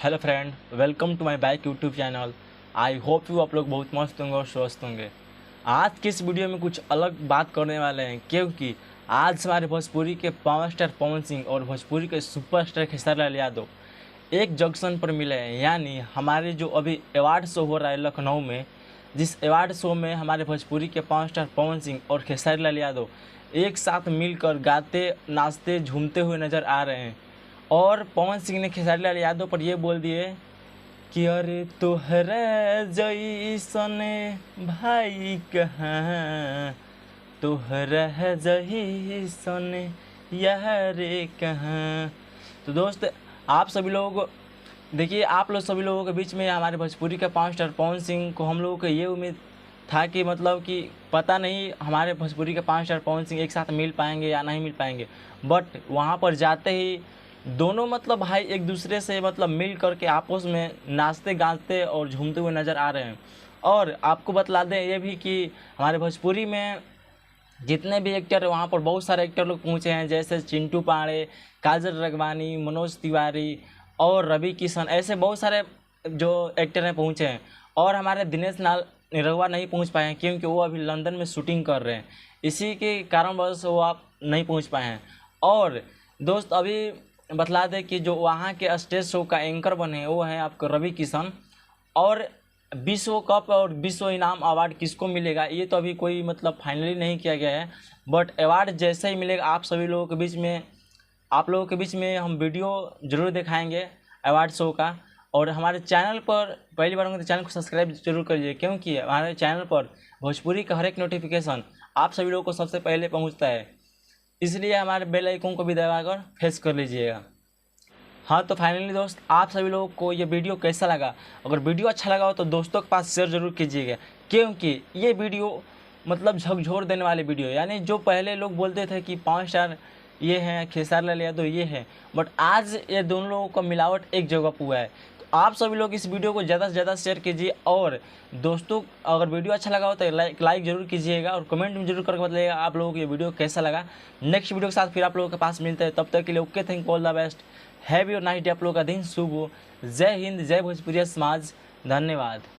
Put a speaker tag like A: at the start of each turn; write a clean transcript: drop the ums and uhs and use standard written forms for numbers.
A: Hello friend, welcome to my back YouTube channel. I hope you आप लोग बहुत मस्त होंगे और स्वस्थ होंगे। आज की इस वीडियो में कुछ अलग बात करने वाले हैं, क्योंकि आज हमारे भोजपुरी के पावर स्टार पवन सिंह और भोजपुरी के सुपरस्टार खेसारी लाल यादव एक जंक्शन पर मिले हैं। यानी हमारे जो अभी अवार्ड शो हो रहा है लखनऊ में, जिस अवार्ड शो में हमारे भोजपुरी के पावर स्टार पवन सिंह और खेसारी लाल यादव एक साथ मिलकर गाते, नाचते, झूमते हुए नज़र आ रहे हैं। और पवन सिंह ने खेसारी लाल यादव पर ये बोल दिए कि अरे तोहरा जैसन भाई कहाँ, तोहरा जैसन यार कहाँ। तो दोस्त, आप सभी लोग देखिए, आप लोग सभी लोगों के बीच में हमारे भोजपुरी के पावर स्टार पवन सिंह को हम लोगों को ये उम्मीद था कि मतलब कि पता नहीं हमारे भोजपुरी के पावर स्टार पवन सिंह एक साथ मिल पाएंगे या नहीं मिल पाएंगे, बट वहाँ पर जाते ही दोनों मतलब भाई एक दूसरे से मतलब मिल करके आपस में नाचते गाते और झूमते हुए नज़र आ रहे हैं। और आपको बतला दें ये भी कि हमारे भोजपुरी में जितने भी एक्टर, वहाँ पर बहुत सारे एक्टर लोग पहुँचे हैं, जैसे चिंटू पांडे, काजल राघवानी, मनोज तिवारी और रवि किशन, ऐसे बहुत सारे जो एक्टर हैं पहुँचे हैं। और हमारे दिनेश निरहुआ नहीं पहुँच पाए हैं, क्योंकि वो अभी लंदन में शूटिंग कर रहे हैं, इसी के कारणवश वो आप नहीं पहुँच पाए हैं। और दोस्त, अभी बतला दें कि जो वहाँ के स्टेज शो का एंकर बने वो हैं आपको रवि किशन। और विश्व कप और विश्व इनाम अवार्ड किसको मिलेगा ये तो अभी कोई मतलब फाइनली नहीं किया गया है, बट अवार्ड जैसे ही मिलेगा आप सभी लोगों के बीच में, आप लोगों के बीच में हम वीडियो ज़रूर दिखाएंगे अवार्ड शो का। और हमारे चैनल पर पहली बार होंगे तो चैनल को सब्सक्राइब जरूर करिए, क्योंकि हमारे चैनल पर भोजपुरी का हर एक नोटिफिकेशन आप सभी लोगों को सबसे पहले पहुँचता है, इसलिए हमारे बेल आइकन को भी दबाकर फेस कर लीजिएगा। हाँ, तो फाइनली दोस्त, आप सभी लोगों को ये वीडियो कैसा लगा? अगर वीडियो अच्छा लगा हो तो दोस्तों के पास शेयर जरूर कीजिएगा, क्योंकि ये वीडियो मतलब झकझोर देने वाली वीडियो। यानी जो पहले लोग बोलते थे कि 5 स्टार ये हैं, खेसारी लाल यादव ये है, बट आज ये दोनों लोगों का मिलावट एक जगह पर हुआ है। तो आप सभी लोग इस वीडियो को ज़्यादा से ज़्यादा शेयर कीजिए। और दोस्तों, अगर वीडियो अच्छा लगा हो तो लाइक जरूर कीजिएगा और कमेंट में जरूर करके बताइएगा आप लोगों को ये वीडियो कैसा लगा। नेक्स्ट वीडियो के साथ फिर आप लोगों के पास मिलते हैं, तब तक के लिए okay, thank all the best, have your night day. आप लोगों का दिन शुभ हो। जय हिंद, जय भोजपुरिया समाज, धन्यवाद।